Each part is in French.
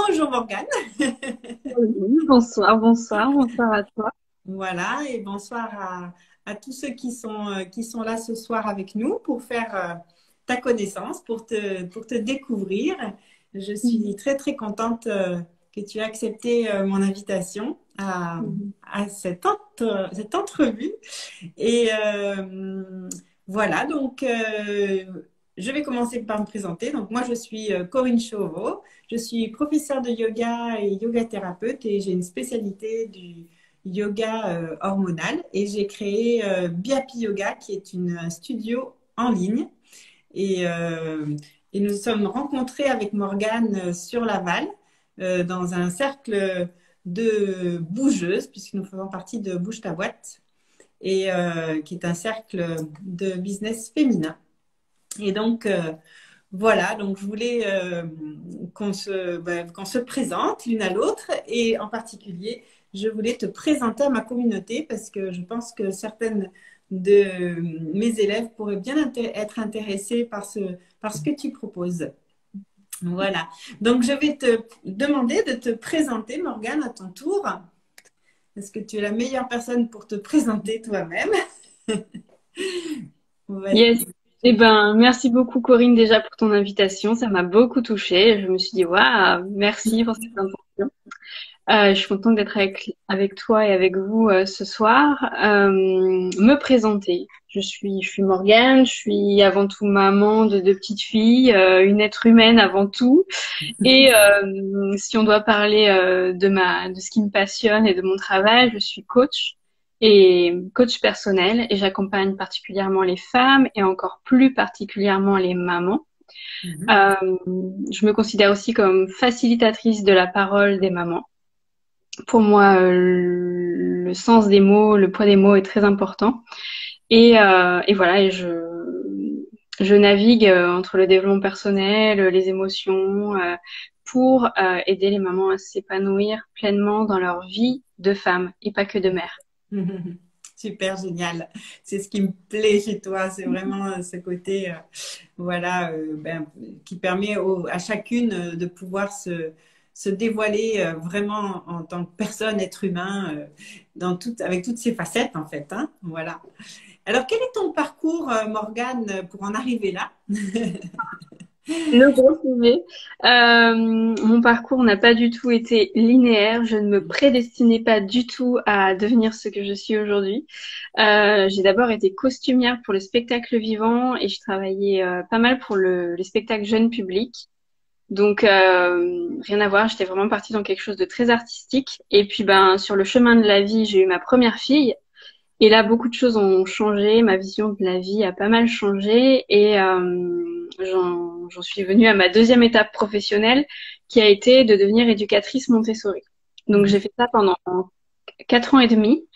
Bonjour Morgane. Oui, bonsoir, bonsoir, bonsoir à toi. Voilà, et bonsoir à tous ceux qui sont là ce soir avec nous pour faire ta connaissance, pour te découvrir. Je suis très très contente que tu aies accepté mon invitation Mhm. à cette entrevue. Et voilà, donc je vais commencer par me présenter. Donc moi, je suis Corinne Chauveau. Je suis professeure de yoga et yoga thérapeute et j'ai une spécialité du yoga hormonal. Et j'ai créé Biapi Yoga, qui est un studio en ligne. Et, euh, et nous nous sommes rencontrés avec Morgane sur Laval, dans un cercle de bougeuses, puisque nous faisons partie de Bouge ta boîte et qui est un cercle de business féminin. Et donc, voilà, donc je voulais qu'on se présente l'une à l'autre et en particulier, je voulais te présenter à ma communauté parce que je pense que certaines de mes élèves pourraient bien être intéressées par ce que tu proposes. Voilà, donc je vais te demander de te présenter, Morgane, à ton tour. Est-ce que tu es la meilleure personne pour te présenter toi-même? Ouais. Yes. Eh ben, merci beaucoup Corinne déjà pour ton invitation. Ça m'a beaucoup touchée. Je me suis dit, waouh, merci pour cette invitation. Je suis contente d'être avec toi et avec vous ce soir. Me présenter. Je suis Morgane. Je suis avant tout maman de deux petites filles, une être humaine avant tout. Et si on doit parler de ce qui me passionne et de mon travail, je suis coach et coach personnel et j'accompagne particulièrement les femmes et encore plus particulièrement les mamans. Mhm. Euh, je me considère aussi comme facilitatrice de la parole des mamans. Pour moi, le sens des mots, le poids des mots est très important. Et voilà, je navigue entre le développement personnel, les émotions, pour aider les mamans à s'épanouir pleinement dans leur vie de femme et pas que de mère. Super génial. C'est ce qui me plaît chez toi. C'est vraiment ce côté, voilà, qui permet à chacune de pouvoir se dévoiler vraiment en tant que personne, être humain, avec toutes ses facettes en fait, hein. Voilà. Alors, quel est ton parcours, Morgane, pour en arriver là? Le gros sujet. Mon parcours n'a pas du tout été linéaire. Je ne me prédestinais pas du tout à devenir ce que je suis aujourd'hui. J'ai d'abord été costumière pour le spectacle vivant et je travaillais pas mal pour les spectacles jeunes publics. Donc rien à voir, j'étais vraiment partie dans quelque chose de très artistique. Et puis ben sur le chemin de la vie, j'ai eu ma première fille. Et là, beaucoup de choses ont changé, ma vision de la vie a pas mal changé et j'en suis venue à ma deuxième étape professionnelle qui a été de devenir éducatrice Montessori. Donc j'ai fait ça pendant 4 ans et demi.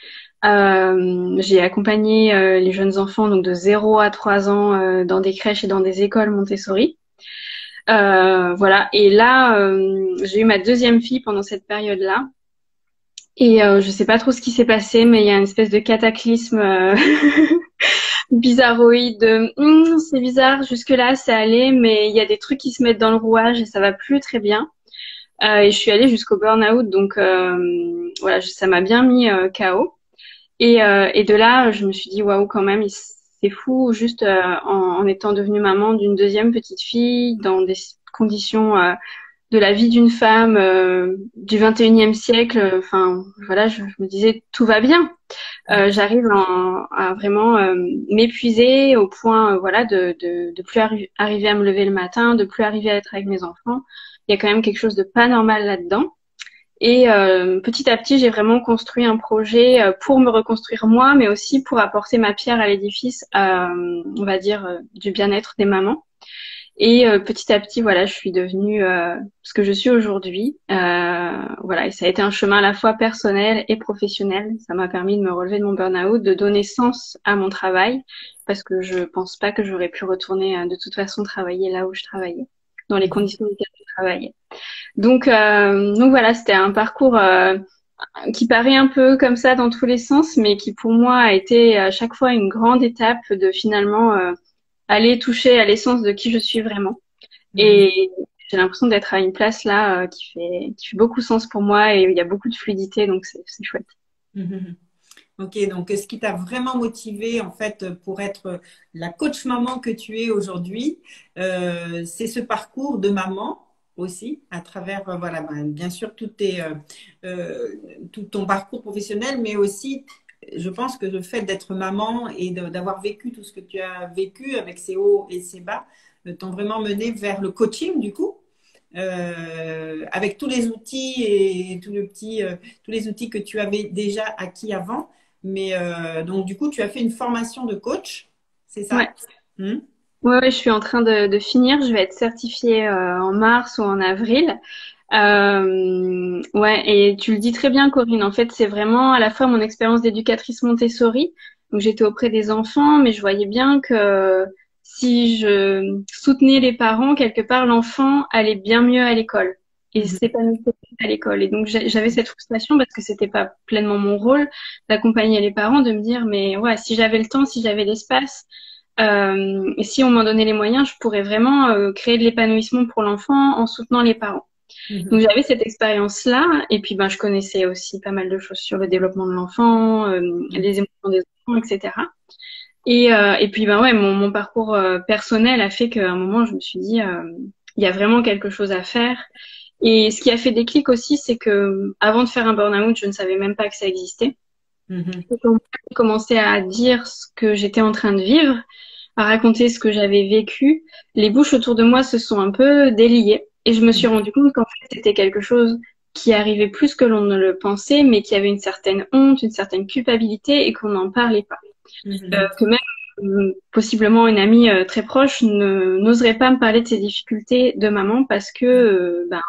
J'ai accompagné les jeunes enfants donc de 0 à 3 ans dans des crèches et dans des écoles Montessori. Voilà. Et là, j'ai eu ma deuxième fille pendant cette période-là. Et je sais pas trop ce qui s'est passé, mais il y a une espèce de cataclysme bizarroïde. C'est bizarre, jusque-là, ça allait, mais il y a des trucs qui se mettent dans le rouage et ça va plus très bien. Et je suis allée jusqu'au burn-out, donc voilà, ça m'a bien mis KO. Et de là, je me suis dit, waouh, quand même, c'est fou, juste en étant devenue maman d'une deuxième petite fille, dans des conditions de la vie d'une femme du 21e siècle. Enfin, voilà, je me disais tout va bien. J'arrive à vraiment m'épuiser au point, voilà, de plus arriver à me lever le matin, de plus arriver à être avec mes enfants. Il y a quand même quelque chose de pas normal là-dedans. Et petit à petit, j'ai vraiment construit un projet pour me reconstruire moi, mais aussi pour apporter ma pierre à l'édifice, on va dire, du bien-être des mamans. Et petit à petit, voilà, je suis devenue ce que je suis aujourd'hui. Voilà, et ça a été un chemin à la fois personnel et professionnel. Ça m'a permis de me relever de mon burn-out, de donner sens à mon travail, parce que je pense pas que j'aurais pu retourner de toute façon travailler là où je travaillais, dans les conditions dans lesquelles je travaillais. Donc voilà, c'était un parcours qui paraît un peu comme ça dans tous les sens, mais qui pour moi a été à chaque fois une grande étape de finalement aller toucher à l'essence de qui je suis vraiment. Mhm. Et j'ai l'impression d'être à une place là qui fait beaucoup sens pour moi et il y a beaucoup de fluidité, donc c'est chouette. Mhm. Ok, donc ce qui t'a vraiment motivé en fait pour être la coach maman que tu es aujourd'hui, c'est ce parcours de maman aussi, à travers voilà, ben, bien sûr euh, tout ton parcours professionnel, mais aussi je pense que le fait d'être maman et d'avoir vécu tout ce que tu as vécu avec ses hauts et ses bas, t'ont vraiment mené vers le coaching du coup. Avec tous les outils et tous les outils que tu avais déjà acquis avant. Mais donc, du coup, tu as fait une formation de coach, c'est Ouais. ça? Hmm. Ouais, je suis en train de finir. Je vais être certifiée en mars ou en avril. Ouais, et tu le dis très bien, Corinne. En fait, c'est vraiment à la fois mon expérience d'éducatrice Montessori. Donc, j'étais auprès des enfants, mais je voyais bien que si je soutenais les parents, quelque part, l'enfant allait bien mieux à l'école et Mhm. s'épanouissait à l'école. Et donc, j'avais cette frustration parce que c'était pas pleinement mon rôle d'accompagner les parents, de me dire, mais ouais, si j'avais le temps, si j'avais l'espace, et si on m'en donnait les moyens, je pourrais vraiment créer de l'épanouissement pour l'enfant en soutenant les parents. Donc Mhm. j'avais cette expérience-là, et puis ben je connaissais aussi pas mal de choses sur le développement de l'enfant, les émotions des enfants, etc. Et puis ben ouais, mon parcours personnel a fait qu'à un moment je me suis dit il y a vraiment quelque chose à faire. Et ce qui a fait déclic aussi, c'est que avant de faire un burn-out, je ne savais même pas que ça existait. Mhm. Et quand j'ai commencé à dire ce que j'étais en train de vivre, à raconter ce que j'avais vécu, les bouches autour de moi se sont un peu déliées. Et je me suis Mhm. rendu compte qu'en fait, c'était quelque chose qui arrivait plus que l'on ne le pensait, mais qui avait une certaine honte, une certaine culpabilité et qu'on n'en parlait pas. Mhm. Que même possiblement une amie très proche n'oserait pas me parler de ses difficultés de maman parce que ben,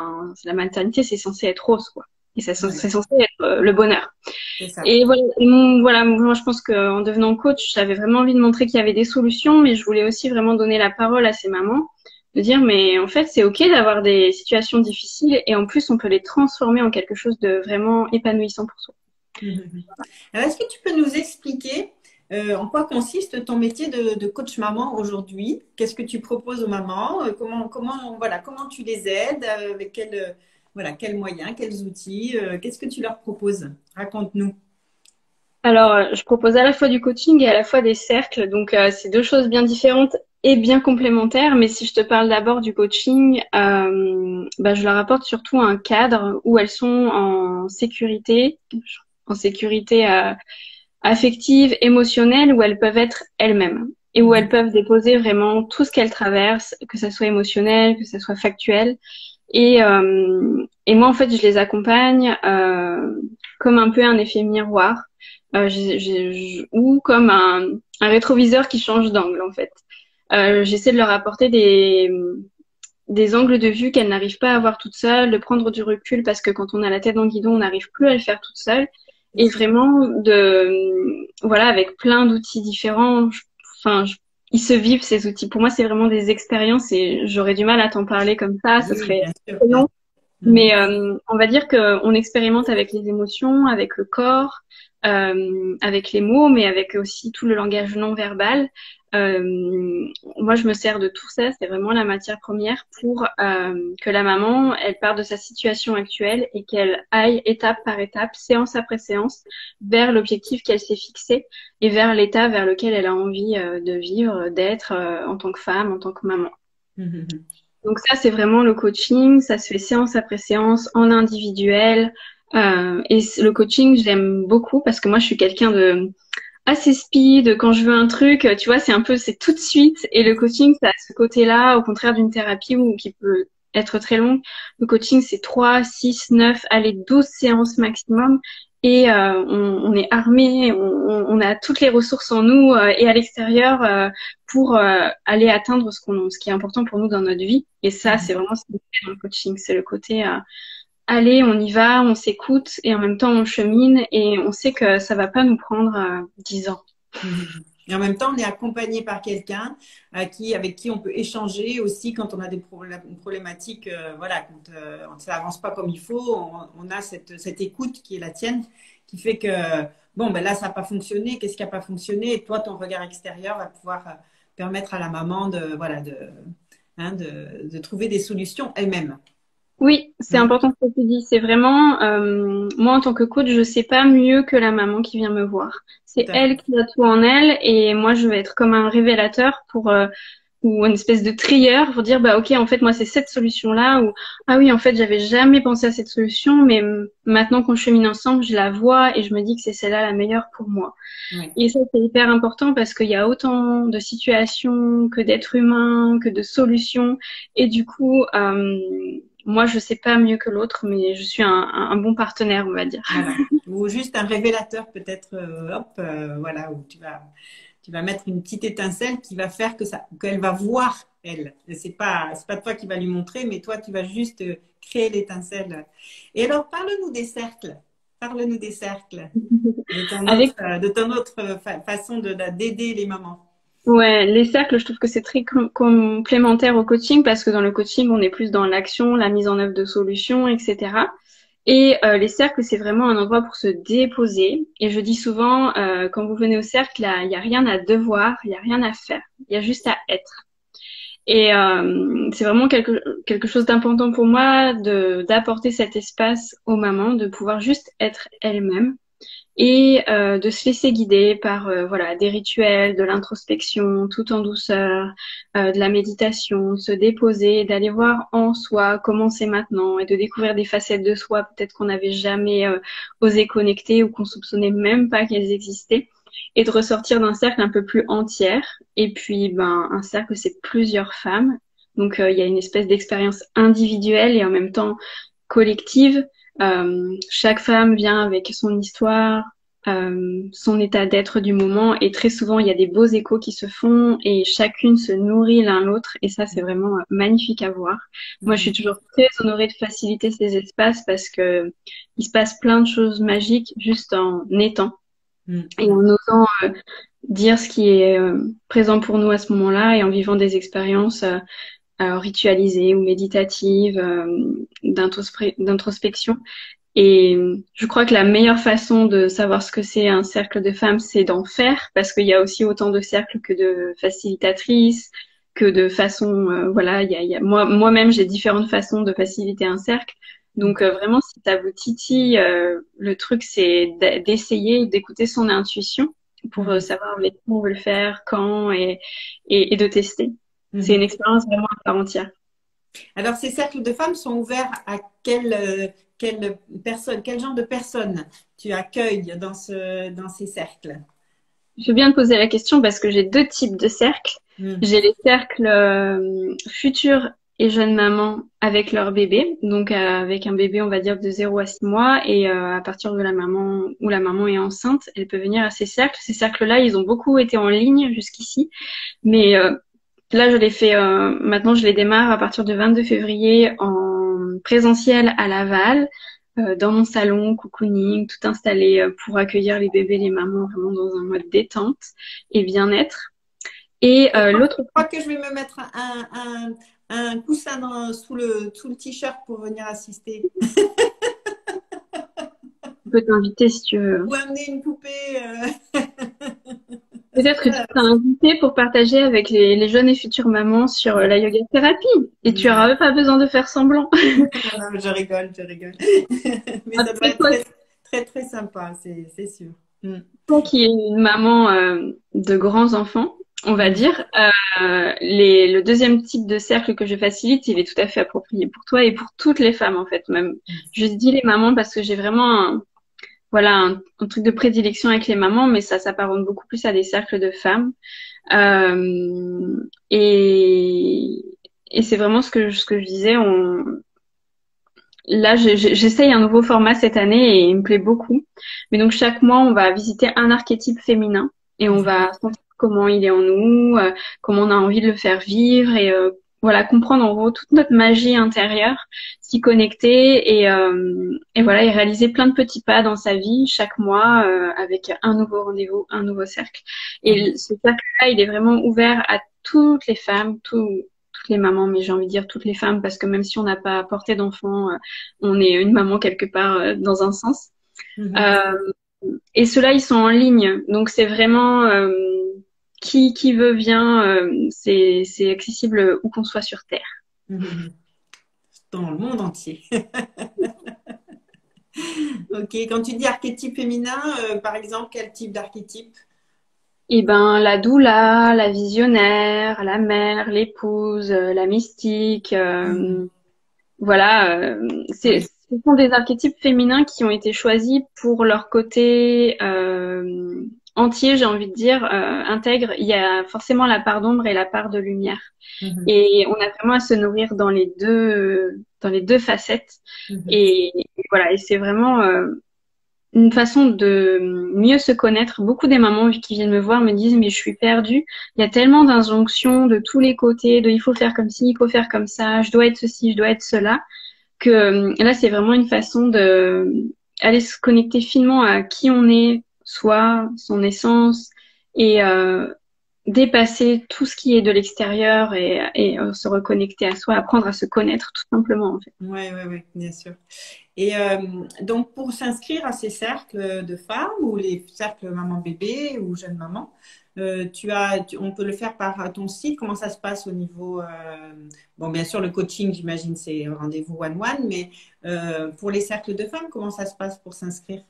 la maternité, c'est censé être rose, quoi. Et Ouais, c'est censé être le bonheur. c'est ça. Et voilà, voilà, moi je pense qu'en devenant coach, j'avais vraiment envie de montrer qu'il y avait des solutions, mais je voulais aussi vraiment donner la parole à ces mamans, de dire mais en fait c'est ok d'avoir des situations difficiles et en plus on peut les transformer en quelque chose de vraiment épanouissant pour soi. Mhm. Alors, est-ce que tu peux nous expliquer en quoi consiste ton métier de coach maman aujourd'hui? Qu'est-ce que tu proposes aux mamans? Voilà, comment tu les aides? Avec voilà, quels moyens, quels outils? Qu'est-ce que tu leur proposes? Raconte-nous. Alors je propose à la fois du coaching et à la fois des cercles, donc c'est deux choses bien différentes et bien complémentaires. Mais si je te parle d'abord du coaching, bah, je leur apporte surtout un cadre où elles sont en sécurité affectives, émotionnelles, où elles peuvent être elles-mêmes et où elles Mhm. peuvent déposer vraiment tout ce qu'elles traversent, que ça soit émotionnel, que ça soit factuel. Et moi, en fait, je les accompagne comme un peu un effet miroir, ou comme un rétroviseur qui change d'angle, en fait. J'essaie de leur apporter des angles de vue qu'elles n'arrivent pas à avoir toutes seules, de prendre du recul parce que quand on a la tête dans le guidon, on n'arrive plus à le faire toute seule. Bien Et sûr. vraiment voilà, avec plein d'outils différents. Enfin, ils se vivent ces outils. Pour moi, c'est vraiment des expériences et j'aurais du mal à t'en parler comme ça. Ce Oui, serait bien sûr, très bien long. sûr. Mhm. Mais on va dire qu'on expérimente avec les émotions, avec le corps, avec les mots, mais avec aussi tout le langage non verbal. Moi, je me sers de tout ça. C'est vraiment la matière première pour que la maman, elle parte de sa situation actuelle et qu'elle aille étape par étape, séance après séance, vers l'objectif qu'elle s'est fixé et vers l'état vers lequel elle a envie de vivre, d'être en tant que femme, en tant que maman. Mhm. Donc ça, c'est vraiment le coaching. Ça se fait séance après séance en individuel. Le coaching, j'aime beaucoup parce que moi, je suis quelqu'un de assez speed. Quand je veux un truc, tu vois, c'est tout de suite. Et le coaching, ça a ce côté-là, au contraire d'une thérapie qui peut être très longue. Le coaching, c'est 3, 6, 9, allez, 12 séances maximum. Et on est armé, on a toutes les ressources en nous et à l'extérieur pour aller atteindre ce qui est important pour nous dans notre vie. Et ça, c'est vraiment ce qui me plaît dans le coaching. C'est le côté allez, on y va, on s'écoute et en même temps on chemine et on sait que ça va pas nous prendre 10 ans. Mhm. Et en même temps, on est accompagné par quelqu'un avec qui on peut échanger aussi quand on a des problématiques. Voilà, quand ça avance pas comme il faut, on a cette écoute qui est la tienne, qui fait que bon, ben là, ça n'a pas fonctionné. Qu'est-ce qui n'a pas fonctionné? Et toi, ton regard extérieur va pouvoir permettre à la maman hein, de trouver des solutions elles-mêmes. Oui, c'est Mm. important ce que tu dis. C'est vraiment, moi en tant que coach, je sais pas mieux que la maman qui vient me voir. Tout C'est à elle fait. qui a tout en elle et moi je vais être comme un révélateur pour ou une espèce de trieur pour dire bah ok en fait moi c'est cette solution-là ou ah oui en fait j'avais jamais pensé à cette solution mais maintenant qu'on chemine ensemble je la vois et je me dis que c'est celle-là la meilleure pour moi. Oui. Et ça, c'est hyper important parce qu'il y a autant de situations que d'êtres humains, que de solutions. Et du coup, moi, je sais pas mieux que l'autre, mais je suis un bon partenaire, on va dire. Voilà. Ou juste un révélateur peut-être, hop, voilà, où tu vas mettre une petite étincelle qui va faire que ça, qu'elle va voir, elle. C'est pas toi qui vas lui montrer, mais toi, tu vas juste créer l'étincelle. Et alors, parle-nous des cercles. Parle-nous des cercles, Avec, de ton autre façon d'aider les mamans. ouais, les cercles, je trouve que c'est très complémentaire au coaching parce que dans le coaching, on est plus dans l'action, la mise en œuvre de solutions, etc. Et les cercles, c'est vraiment un endroit pour se déposer. Et je dis souvent, quand vous venez au cercle, il y a rien à devoir, il y a rien à faire, il y a juste à être. Et c'est vraiment quelque chose d'important pour moi de d'apporter cet espace aux mamans, de pouvoir juste être elles-mêmes et de se laisser guider par voilà des rituels, de l'introspection, tout en douceur, de la méditation, se déposer, d'aller voir en soi comment c'est maintenant et de découvrir des facettes de soi peut-être qu'on n'avait jamais osé connecter ou qu'on soupçonnait même pas qu'elles existaient et de ressortir d'un cercle un peu plus entière. Et puis ben un cercle c'est plusieurs femmes, donc il y a une espèce d'expérience individuelle et en même temps collective. Chaque femme vient avec son histoire, son état d'être du moment et très souvent il y a des beaux échos qui se font et chacune se nourrit l'un l'autre et ça c'est vraiment magnifique à voir. Moi je suis Mhm. toujours très honorée de faciliter ces espaces parce que il se passe plein de choses magiques juste en étant et en Mhm. osant dire ce qui est présent pour nous à ce moment-là et en vivant des expériences ritualisées ou méditatives d'introspection. Et je crois que la meilleure façon de savoir ce que c'est un cercle de femmes, c'est d'en faire, parce qu'il y a aussi autant de cercles que de facilitatrices, que de façons, voilà, moi-même j'ai différentes façons de faciliter un cercle. Donc vraiment, si ça vous titille, le truc c'est d'essayer, d'écouter son intuition pour Mhm. savoir avec qui on veut le faire, quand et de tester. C'est une Mhm. expérience vraiment à part entière. Alors, ces cercles de femmes sont ouverts à quelle personne, quel genre de personnes tu accueilles dans ces cercles? Je viens de poser la question parce que j'ai deux types de cercles. Mm. J'ai les cercles futures et jeunes mamans avec leur bébé, donc avec un bébé on va dire de 0 à 6 mois et à partir de la maman où la maman est enceinte, elle peut venir à ces cercles. Ces cercles-là, ils ont beaucoup été en ligne jusqu'ici, mais là je les fais maintenant je les démarre à partir du 22 février en présentiel à Laval dans mon salon, cocooning, tout installé pour accueillir les bébés, les mamans, vraiment dans un mode détente et bien-être. Et Je l'autre, crois que je vais me mettre un coussin sous le t-shirt pour venir assister. je peux t'inviter si tu veux. Ou amener une poupée. Peut-être que tu seras invité pour partager avec les jeunes et futures mamans sur la yoga thérapie. Et tu Non, n'auras même pas besoin de faire semblant. non, je rigole, je rigole. Mais ça doit Après, être très sympa, c'est sûr. Mm. toi qui es une maman de grands enfants, on va Mm. dire, le deuxième type de cercle que je facilite, il est tout à fait approprié pour toi et pour toutes les femmes en fait même. Je dis les mamans parce que j'ai vraiment voilà un truc de prédilection avec les mamans, mais ça s'apparente beaucoup plus à des cercles de femmes. Euh, et et c'est vraiment ce que je disais. Là, j'essaye un nouveau format cette année et il me plaît beaucoup. Mais donc chaque mois, on va visiter un archétype féminin et on va sentir comment il est en nous, comment on a envie de le faire vivre et voilà comprendre en gros toute notre magie intérieure, s'y connecter et voilà et réaliser plein de petits pas dans sa vie chaque mois avec un nouveau rendez-vous, un nouveau cercle. Et ce cercle-là, il est vraiment ouvert à toutes les femmes, toutes les mamans, mais j'ai envie de dire toutes les femmes, parce que même si on n'a pas porté d'enfant, on est une maman quelque part dans un sens. Mhm. Euh, et ceux-là, ils sont en ligne, donc c'est vraiment qui veut vient, c'est accessible où qu'on soit sur Terre. Dans le monde entier. Ok, quand tu dis archétype féminin, par exemple, quel type d'archétype? Et ben la doula, la visionnaire, la mère, l'épouse, la mystique, voilà, Oui. ce sont des archétypes féminins qui ont été choisis pour leur côté entier, j'ai envie de dire, intègre. Il y a forcément la part d'ombre et la part de lumière. Mhm. Et on a vraiment à se nourrir dans les deux facettes. Mhm. Et voilà, et c'est vraiment une façon de mieux se connaître. Beaucoup des mamans qui viennent me voir me disent, mais je suis perdue. Il y a tellement d'injonctions de tous les côtés, de il faut faire comme ci, il faut faire comme ça, je dois être ceci, je dois être cela, que là, c'est vraiment une façon de aller se connecter finement à qui on est, soi, son essence, et dépasser tout ce qui est de l'extérieur et se reconnecter à soi, apprendre à se connaître tout simplement, en fait. Oui, oui, oui, bien sûr. Et donc, pour s'inscrire à ces cercles de femmes ou les cercles maman-bébé ou jeune maman, on peut le faire par ton site. Comment ça se passe au niveau bon, bien sûr, le coaching, j'imagine, c'est rendez-vous one-one, mais pour les cercles de femmes, comment ça se passe pour s'inscrire?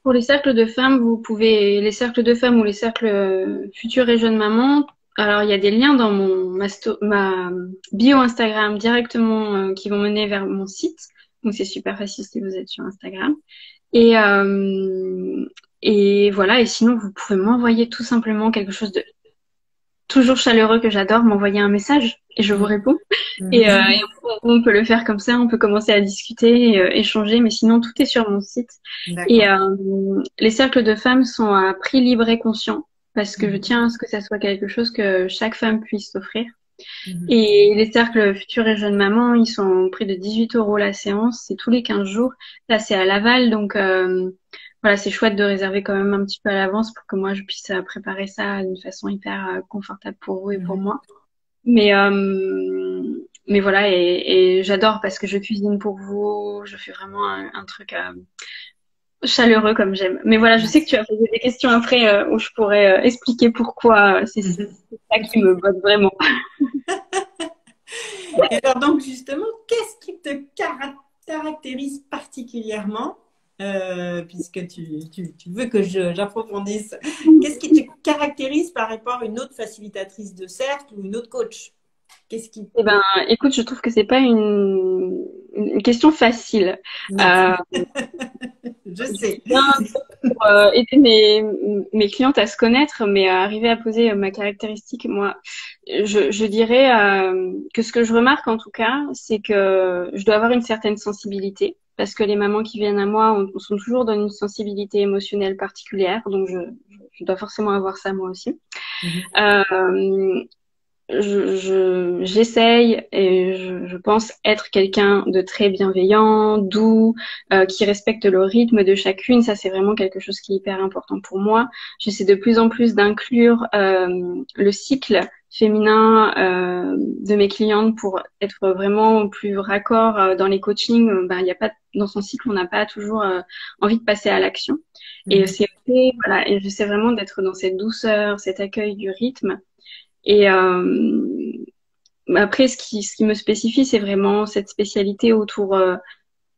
Pour les cercles de femmes, les cercles de femmes ou les cercles futures et jeunes mamans, alors il y a des liens dans ma bio Instagram directement qui vont mener vers mon site. Donc c'est super facile si vous êtes sur Instagram. Et, et voilà, et sinon vous pouvez m'envoyer tout simplement quelque chose de toujours chaleureux que j'adore, m'envoyer un message et je vous Mhm. réponds. Et Mhm. on peut le faire comme ça, on peut commencer à discuter, échanger, mais sinon tout est sur mon site. Et D'accord. les cercles de femmes sont à prix libre et conscient parce que je Mhm. tiens à ce que ça soit quelque chose que chaque femme puisse s'offrir. Mhm. Et les cercles futures et jeunes mamans, ils sont au prix de 18 € la séance, c'est tous les 15 jours. Là, c'est à Laval, donc voilà, c'est chouette de réserver quand même un petit peu à l'avance pour que moi je puisse préparer ça d'une façon hyper confortable pour vous et pour Mhm. moi. Mais mais voilà, et j'adore parce que je cuisine pour vous, je fais vraiment un truc chaleureux comme j'aime. Mais voilà, je sais que tu as posé des questions après où je pourrais expliquer pourquoi c'est ça qui me botte vraiment. Et alors, donc, justement, qu'est-ce qui te caractérise particulièrement, puisque tu veux que j'approfondisse, qu'est-ce qui te caractérise par rapport à une autre facilitatrice de cercle ou une autre coach? Qu'est-ce qui Eh te... ben, écoute, je trouve que c'est pas une question facile. Non, Euh, je je sais. viens pour aider mes clientes à se connaître, mais à arriver à poser ma caractéristique, moi, je dirais que ce que je remarque en tout cas, c'est que je dois avoir une certaine sensibilité. Parce que les mamans qui viennent à moi sont toujours dans une sensibilité émotionnelle particulière, donc je dois forcément avoir ça moi aussi. Mhm. Euh, j'essaye et je pense être quelqu'un de très bienveillant, doux, qui respecte le rythme de chacune. Ça, c'est vraiment quelque chose qui est hyper important pour moi. J'essaie de plus en plus d'inclure le cycle féminin de mes clientes pour être vraiment plus raccord dans les coachings. Ben, il y a pas dans son cycle, on n'a pas toujours envie de passer à l'action. Et Mhm. c'est ok, voilà. Et j'essaie vraiment d'être dans cette douceur, cet accueil du rythme. Et après, ce qui me spécifie, c'est vraiment cette spécialité autour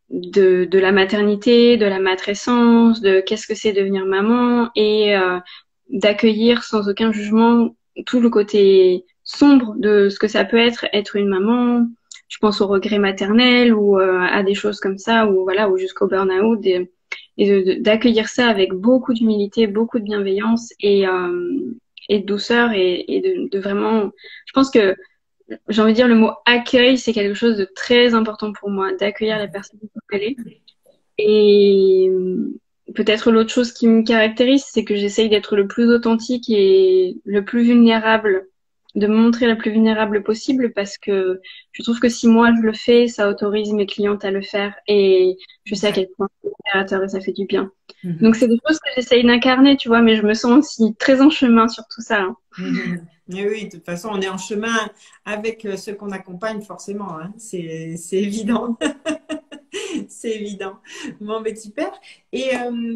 de la maternité, de la matrescence, de qu'est-ce que c'est devenir maman et d'accueillir sans aucun jugement tout le côté sombre de ce que ça peut être une maman. Je pense au regret maternel ou à des choses comme ça, ou voilà, ou jusqu'au burn-out, d'accueillir ça avec beaucoup d'humilité, beaucoup de bienveillance et de douceur et de vraiment. Je pense que j'ai envie de dire le mot accueil, c'est quelque chose de très important pour moi, d'accueillir la personne comme elle est. Et peut-être l'autre chose qui me caractérise, c'est que j'essaye d'être le plus authentique et le plus vulnérable, de me montrer la plus vulnérable possible parce que je trouve que si moi je le fais, ça autorise mes clientes à le faire et je sais à quel Exact. point c'est libérateur et ça fait du bien. Mhm. Donc c'est des choses que j'essaye d'incarner, tu vois, mais je me sens aussi très en chemin sur tout ça, hein. Mhm. Et oui, de toute façon, on est en chemin avec ceux qu'on accompagne, forcément, hein. C'est évident. C'est évident. Bon, ben super. Et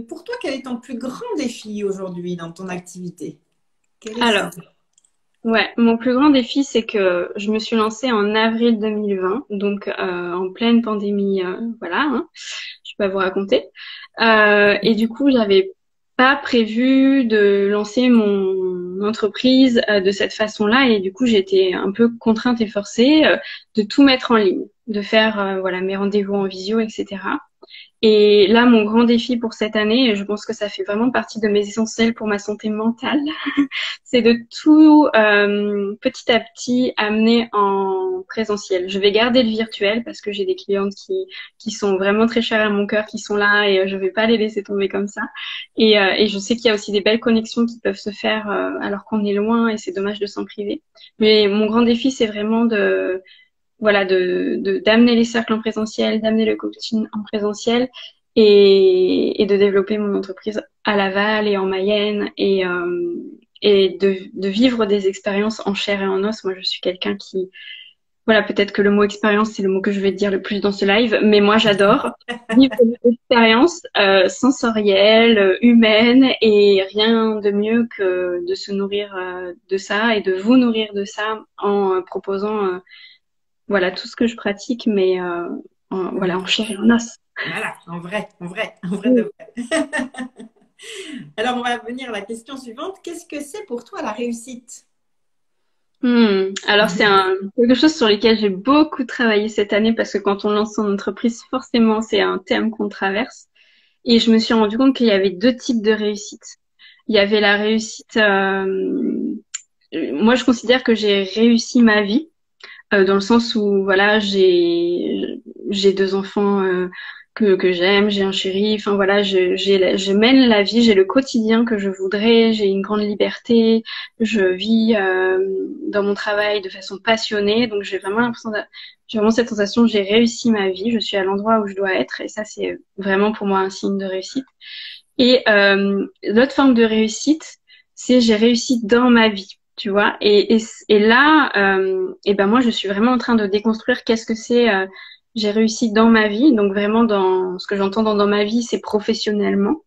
pour toi, quel est ton plus grand défi aujourd'hui dans ton activité? Quel est ça? Alors, ouais, mon plus grand défi, c'est que je me suis lancée en avril 2020, donc en pleine pandémie, voilà, hein, je peux pas vous raconter. Et du coup, j'avais pas prévu de lancer mon entreprise de cette façon-là, et du coup, j'étais un peu contrainte et forcée de tout mettre en ligne, de faire voilà mes rendez-vous en visio, etc. Et là, mon grand défi pour cette année, et je pense que ça fait vraiment partie de mes essentiels pour ma santé mentale, c'est de tout petit à petit amener en présentiel. Je vais garder le virtuel parce que j'ai des clientes qui sont vraiment très chères à mon cœur, qui sont là et je vais pas les laisser tomber comme ça. Et je sais qu'il y a aussi des belles connexions qui peuvent se faire alors qu'on est loin et c'est dommage de s'en priver. Mais mon grand défi, c'est vraiment de voilà d'amener les cercles en présentiel, d'amener le coaching en présentiel et de développer mon entreprise à Laval et en Mayenne et de vivre des expériences en chair et en os. Moi, je suis quelqu'un qui, voilà, peut-être que le mot expérience, c'est le mot que je vais dire le plus dans ce live, mais moi, j'adore vivre des expériences sensorielles, humaines, et rien de mieux que de se nourrir de ça et de vous nourrir de ça en proposant, voilà, tout ce que je pratique, mais voilà, en chair et en os. Voilà, en vrai de vrai. Alors, on va venir à la question suivante. Qu'est-ce que c'est pour toi la réussite? Alors c'est quelque chose sur lequel j'ai beaucoup travaillé cette année parce que quand on lance son entreprise, forcément c'est un thème qu'on traverse. Et je me suis rendu compte qu'il y avait deux types de réussite. Il y avait la réussite. Moi, je considère que j'ai réussi ma vie dans le sens où voilà j'ai deux enfants que j'aime, j'ai un chéri, enfin voilà je mène la vie, j'ai le quotidien que je voudrais, j'ai une grande liberté, je vis dans mon travail de façon passionnée, donc j'ai vraiment cette sensation que j'ai réussi ma vie, je suis à l'endroit où je dois être et ça c'est vraiment pour moi un signe de réussite. Et l'autre forme de réussite, c'est j'ai réussi dans ma vie. Tu vois, et là, et ben moi, je suis vraiment en train de déconstruire qu'est-ce que c'est. J'ai réussi dans ma vie, donc vraiment dans ce que j'entends dans ma vie, c'est professionnellement.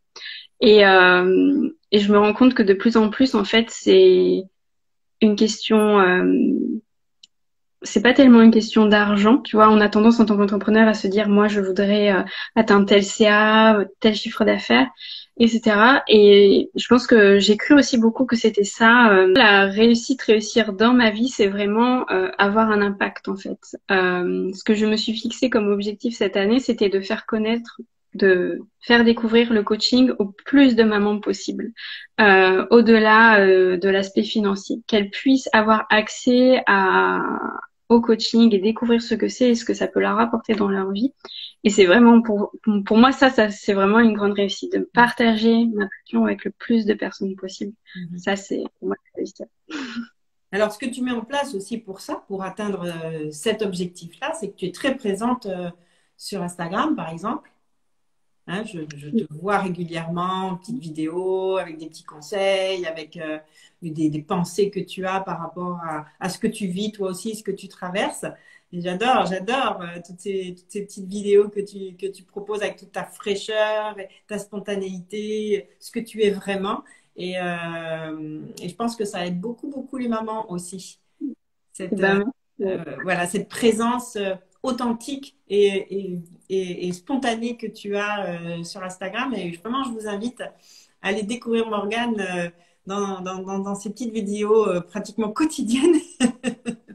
Et je me rends compte que de plus en plus, en fait, c'est une question. C'est pas tellement une question d'argent, tu vois. On a tendance en tant qu'entrepreneur à se dire, moi, je voudrais atteindre tel CA, tel chiffre d'affaires, etc. Et je pense que j'ai cru aussi beaucoup que c'était ça. La réussite, réussir dans ma vie, c'est vraiment avoir un impact, en fait. Ce que je me suis fixé comme objectif cette année, c'était de faire connaître, de faire découvrir le coaching au plus de mamans possible, au-delà de l'aspect financier, qu'elles puissent avoir accès au coaching et découvrir ce que c'est et ce que ça peut leur apporter dans leur vie. Et c'est vraiment pour moi, ça c'est vraiment une grande réussite de partager ma passion avec le plus de personnes possible. Ça, c'est pour moi la réussite. Alors, ce que tu mets en place aussi pour ça, pour atteindre cet objectif-là, c'est que tu es très présente sur Instagram, par exemple. Hein, je te vois régulièrement en petites vidéos, avec des petits conseils, avec des pensées que tu as par rapport à ce que tu vis toi aussi, ce que tu traverses. Et j'adore toutes ces petites vidéos que tu proposes avec toute ta fraîcheur, et ta spontanéité, ce que tu es vraiment. Et je pense que ça aide beaucoup les mamans aussi. Ben, Voilà, cette présence authentique et spontanée que tu as sur Instagram. Et vraiment, je vous invite à aller découvrir Morgane dans ces petites vidéos pratiquement quotidiennes.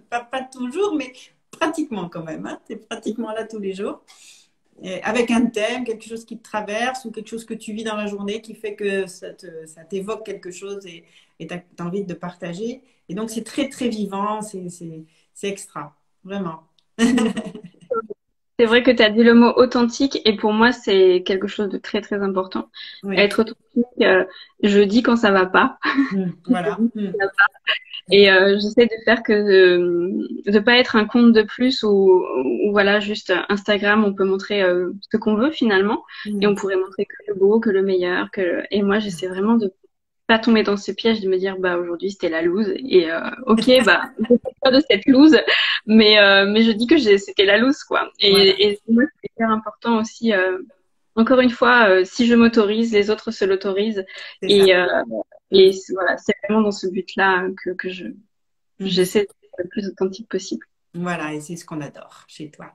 Pas toujours, mais pratiquement quand même. Hein. Tu es pratiquement là tous les jours. Et avec un thème, quelque chose qui te traverse ou quelque chose que tu vis dans la journée qui fait que ça t'évoque quelque chose et tu as envie de partager. Et donc, c'est très vivant, c'est extra, vraiment. c'est vrai que tu as dit le mot authentique et pour moi, c'est quelque chose de très important. Oui. Être authentique, je dis quand ça va pas. Voilà. Et j'essaie de faire que de pas être un compte de plus ou voilà juste Instagram on peut montrer ce qu'on veut finalement et on pourrait montrer que le beau, que le meilleur, et moi j'essaie vraiment de pas tomber dans ce piège de me dire bah aujourd'hui c'était la loose et ok bah je fais pas de cette loose mais je dis que c'était la loose quoi Voilà. et moi c'est hyper important aussi encore une fois, si je m'autorise, les autres se l'autorisent. C'est ça. Et, Mm. voilà, c'est vraiment dans ce but-là que Mhm. j'essaie d'être le plus authentique possible. Voilà, et c'est ce qu'on adore chez toi.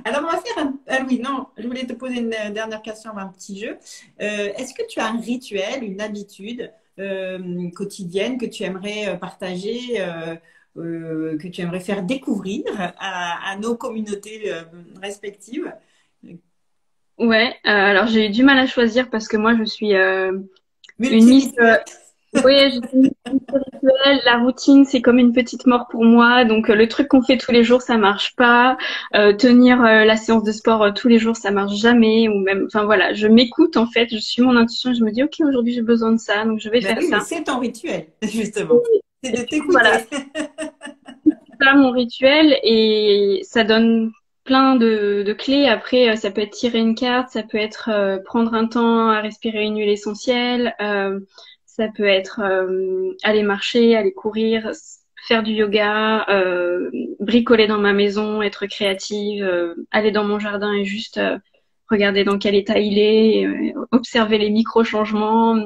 Alors, on va faire un... Ah oui, non, je voulais te poser une dernière question, un petit jeu. Est-ce que tu as un rituel, une habitude quotidienne que tu aimerais partager, que tu aimerais faire découvrir à nos communautés respectives? Ouais, alors j'ai eu du mal à choisir parce que moi je suis une miss. Multirituel. Oui, je suis une miss spirituelle. La routine c'est comme une petite mort pour moi. Donc le truc qu'on fait tous les jours ça marche pas. Tenir la séance de sport tous les jours ça marche jamais. Ou même, enfin voilà, je m'écoute en fait. Je suis mon intuition. Je me dis ok aujourd'hui j'ai besoin de ça donc je vais Ben faire oui, mais ça. c'est ton rituel, justement. C'est Et de du coup, voilà, t'écouter. c'est ça mon rituel et ça donne plein de clés. Après, ça peut être tirer une carte, ça peut être prendre un temps à respirer une huile essentielle, ça peut être aller marcher, aller courir, faire du yoga, bricoler dans ma maison, être créative, aller dans mon jardin et juste regarder dans quel état il est, observer les micro-changements.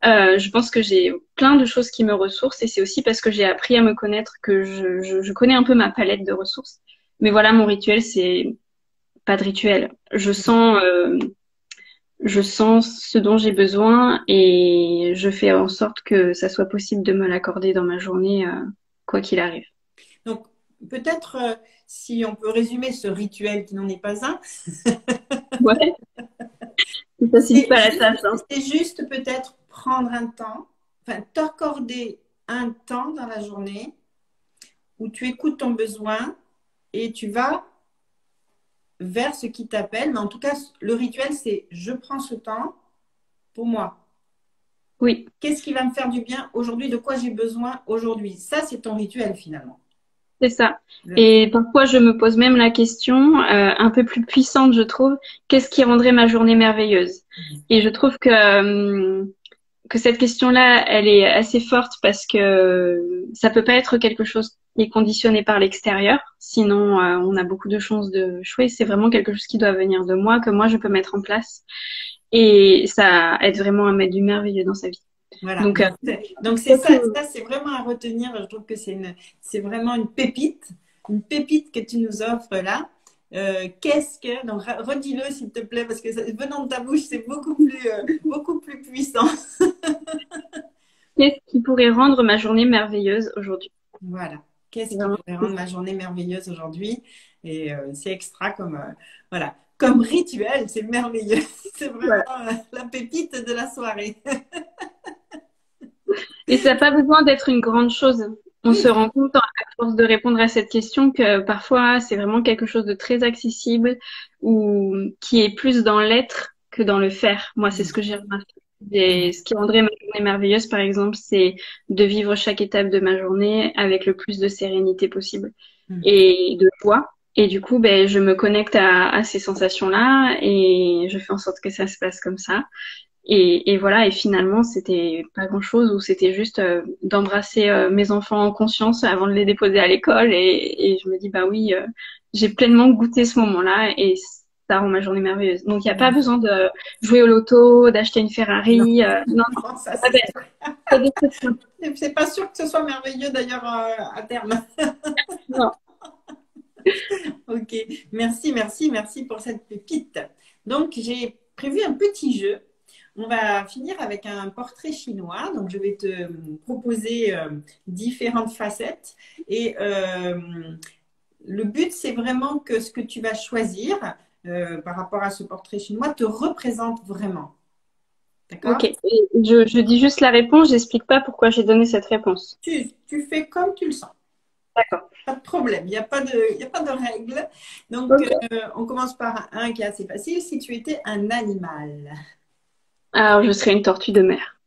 Je pense que j'ai plein de choses qui me ressourcent et c'est aussi parce que j'ai appris à me connaître que je connais un peu ma palette de ressources. Mais voilà, mon rituel, c'est pas de rituel. Je sens ce dont j'ai besoin et je fais en sorte que ça soit possible de me l'accorder dans ma journée, quoi qu'il arrive. Donc, peut-être si on peut résumer ce rituel qui n'en est pas un, Ouais, ça facilite pas la tâche, hein. c'est juste peut-être prendre un temps, enfin, t'accorder un temps dans la journée où tu écoutes ton besoin et tu vas vers ce qui t'appelle. Mais en tout cas, le rituel, c'est je prends ce temps pour moi. Oui. Qu'est-ce qui va me faire du bien aujourd'hui? De quoi j'ai besoin aujourd'hui? Ça, c'est ton rituel finalement. C'est ça. Le- Et parfois, je me pose même la question, un peu plus puissante, je trouve, qu'est-ce qui rendrait ma journée merveilleuse? Et je trouve que cette question-là, elle est assez forte parce que ça peut pas être quelque chose qui est conditionné par l'extérieur. Sinon, on a beaucoup de chances de échouer. C'est vraiment quelque chose qui doit venir de moi, que moi, je peux mettre en place. Et ça aide vraiment à mettre du merveilleux dans sa vie. Voilà. Donc, Donc c'est ça, ça c'est vraiment à retenir. Je trouve que c'est vraiment une pépite que tu nous offres là. Qu'est-ce que, donc redis-le s'il te plaît, parce que venant de ta bouche, c'est beaucoup plus puissant. qu'est-ce qui pourrait rendre ma journée merveilleuse aujourd'hui? Voilà. Qu'est-ce qui Vraiment. pourrait rendre ma journée merveilleuse aujourd'hui? Et c'est extra comme, voilà, comme rituel, c'est merveilleux. C'est vraiment Voilà. la pépite de la soirée. Et ça n'a pas besoin d'être une grande chose. On se rend compte, à force de répondre à cette question, que parfois, c'est vraiment quelque chose de très accessible ou qui est plus dans l'être que dans le faire. Moi, c'est ce que j'ai remarqué. Et ce qui rendrait ma journée merveilleuse, par exemple, c'est de vivre chaque étape de ma journée avec le plus de sérénité possible et de joie. Et du coup, ben, je me connecte à ces sensations-là et je fais en sorte que ça se passe comme ça. Et voilà, et finalement, c'était pas grand-chose, ou c'était juste d'embrasser mes enfants en conscience avant de les déposer à l'école. Et je me dis, bah oui, j'ai pleinement goûté ce moment-là et ça rend ma journée merveilleuse. Donc, il n'y a pas besoin de jouer au loto, d'acheter une Non, Ferrari. Non, non, non, ça ah c'est ben, sûr. c'est des trucs simples. C'est pas sûr que ce soit merveilleux d'ailleurs à terme. Non. Ok, merci pour cette pépite. Donc, j'ai prévu un petit jeu. On va finir avec un portrait chinois. Donc, je vais te proposer différentes facettes. Et le but, c'est vraiment que ce que tu vas choisir par rapport à ce portrait chinois te représente vraiment. Ok. D'accord? Et je dis juste la réponse, j'explique pas pourquoi j'ai donné cette réponse. Tu fais comme tu le sens. D'accord. Pas de problème, il y a pas de règle. Donc, Ok. on commence par un qui est assez facile. Si tu étais un animal, Alors, je serai une tortue de mer.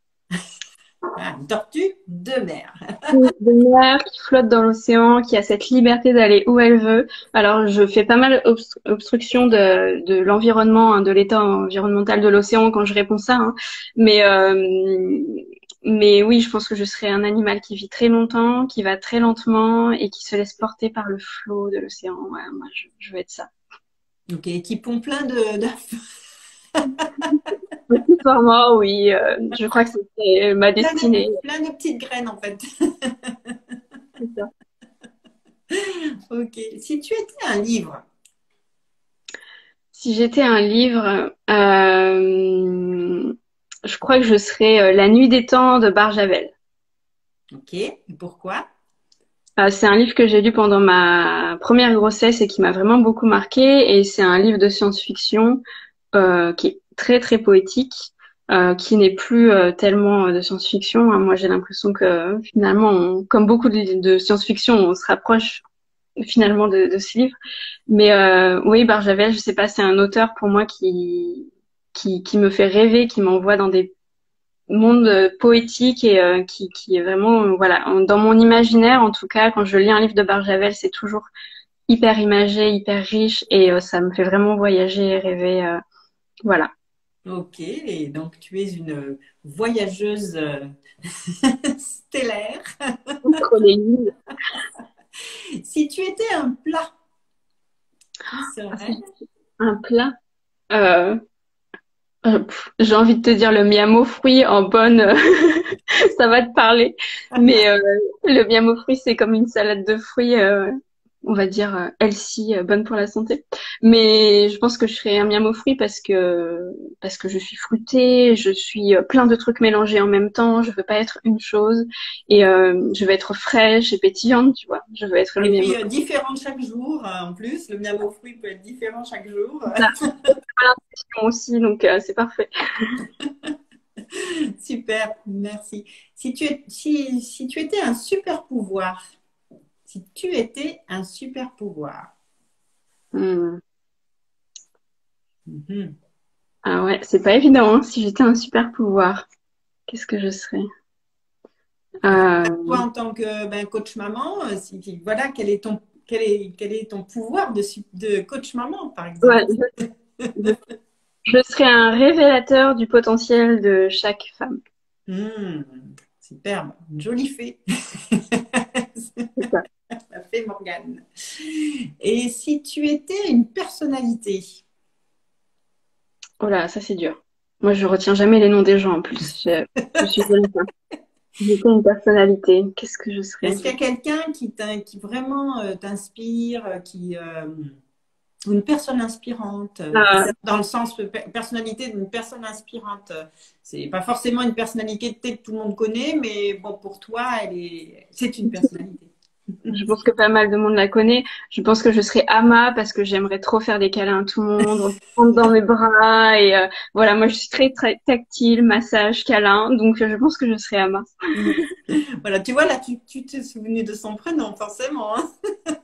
une tortue de mer. De mer qui flotte dans l'océan, qui a cette liberté d'aller où elle veut. Alors, je fais pas mal obstruction de l'environnement, hein, de l'état environnemental de l'océan quand je réponds ça. Hein. Mais, euh, mais oui, je pense que je serais un animal qui vit très longtemps, qui va très lentement et qui se laisse porter par le flot de l'océan. Ouais, moi, je veux être ça. Ok, qui pond plein de Accessoirement, oui, je crois que c'était ma destinée. plein de petites graines en fait. C'est ça. Ok. Si tu étais un livre, Si j'étais un livre, je crois que je serais La Nuit des Temps de Barjavel. ok, et pourquoi? C'est un livre que j'ai lu pendant ma première grossesse et qui m'a vraiment beaucoup marqué. Et c'est un livre de science-fiction qui est très très poétique, qui n'est plus tellement de science-fiction, hein. Moi, j'ai l'impression que finalement, comme beaucoup de science-fiction, on se rapproche finalement de ce livre. Mais oui, Barjavel, je sais pas, c'est un auteur pour moi qui me fait rêver, qui m'envoie dans des mondes poétiques et qui est vraiment, voilà, dans mon imaginaire, en tout cas, quand je lis un livre de Barjavel, c'est toujours hyper imagé, hyper riche et ça me fait vraiment voyager et rêver. Voilà. Ok, et donc tu es une voyageuse stellaire. Entre les lignes. Si tu étais un plat, qui Ah, serait? c'est un plat. Euh, j'ai envie de te dire le miam aux fruits en bonne, ça va te parler. Mais le miam aux fruits, c'est comme une salade de fruits, on va dire healthy, bonne pour la santé. Mais je pense que je ferais un miam aux fruits parce que je suis fruitée, je suis plein de trucs mélangés en même temps. Je veux pas être une chose et je veux être fraîche et pétillante, tu vois. Je veux être le Et miam aux puis différent chaque jour, en plus, le miam aux fruits peut être différent chaque jour. fruits. Ça, aussi, donc c'est parfait. Super, merci. Si tu étais un super pouvoir, si tu étais un super pouvoir, Hmm. mhm. Ah ouais, c'est pas évident, hein. Si j'étais un super pouvoir, qu'est-ce que je serais? Toi Euh, en tant que coach maman, voilà, quel est ton pouvoir de coach maman, par exemple? ouais, je, je serais un révélateur du potentiel de chaque femme. Hmm, superbe, une jolie fée. C'est ça. La fée Morgane. Et si tu étais une personnalité, Oh là, ça c'est dur. Moi, je retiens jamais les noms des gens en plus. Je suis comme ça. Si j'étais une personnalité, qu'est-ce que je serais? est-ce qu'il y a quelqu'un qui vraiment t'inspire, une personne inspirante, Euh, dans le sens personnalité d'une personne inspirante. C'est pas forcément une personnalité que tout le monde connaît, mais bon, pour toi, c'est une personnalité. je pense que pas mal de monde la connaît. Je pense que je serais Ama parce que j'aimerais trop faire des câlins à tout le monde, prendre dans mes bras et voilà, moi je suis très très tactile, massage, câlin, donc je pense que je serais Ama. Voilà, tu vois, là, tu t'es souvenu de son prénom, forcément, hein.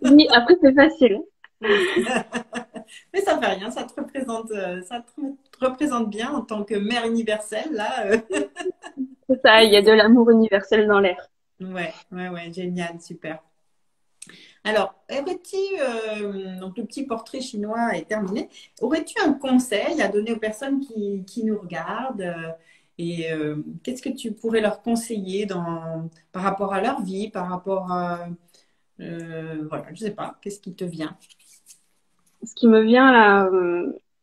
Oui, après c'est facile. Mais ça fait rien, ça te représente bien en tant que mère universelle, là. C'est ça, il y a de l'amour universel dans l'air. Ouais, génial, super. Alors, donc le petit portrait chinois est terminé. Aurais-tu un conseil à donner aux personnes qui nous regardent qu'est-ce que tu pourrais leur conseiller par rapport à leur vie, par rapport à, voilà, je sais pas, qu'est-ce qui te vient? Ce qui me vient là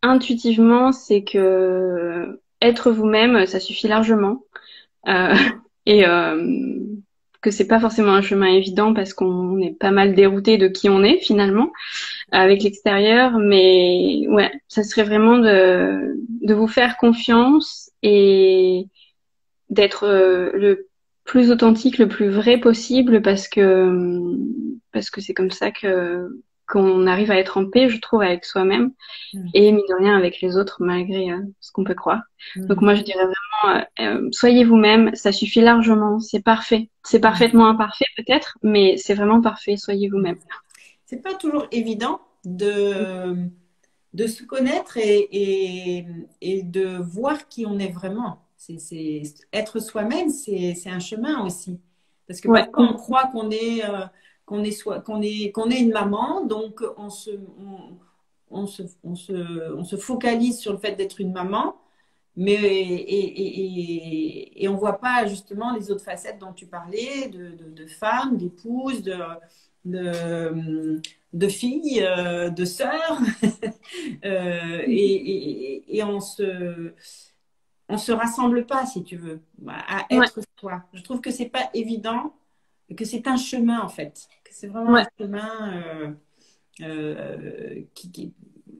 intuitivement, c'est que être vous-même, ça suffit largement. Euh, et que c'est pas forcément un chemin évident parce qu'on est pas mal dérouté de qui on est finalement avec l'extérieur. Mais ouais, ça serait vraiment de vous faire confiance et d'être le plus authentique, le plus vrai possible parce que c'est comme ça que qu'on arrive à être en paix, je trouve, avec soi-même et mine de rien avec les autres malgré ce qu'on peut croire. Donc Mhm. moi je dirais vraiment soyez vous-même, ça suffit largement, c'est parfait. C'est parfaitement imparfait peut-être, mais c'est vraiment parfait, soyez vous-même. C'est pas toujours évident de se connaître et de voir qui on est vraiment. Être soi-même, c'est un chemin aussi. Parce que Ouais, parfois, on croit qu'on est une maman, donc on se focalise sur le fait d'être une maman, mais et on voit pas justement les autres facettes dont tu parlais, de femme, d'épouse, de filles, de sœurs, et on se rassemble pas, si tu veux, à Ouais, être soi. Je trouve que c'est pas évident, que c'est un chemin en fait, que c'est vraiment un ouais, chemin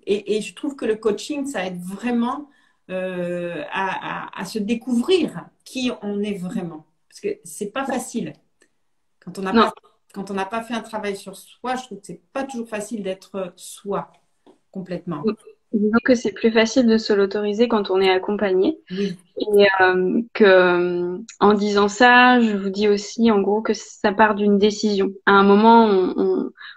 et je trouve que le coaching, ça aide vraiment à se découvrir qui on est vraiment. Parce que c'est pas facile. Quand on n'a non. pas, quand on n'a pas fait un travail sur soi, je trouve que c'est pas toujours facile d'être soi complètement. Disons que c'est plus facile de se l'autoriser quand on est accompagné. Oui. Et en disant ça, je vous dis aussi en gros que ça part d'une décision. À un moment,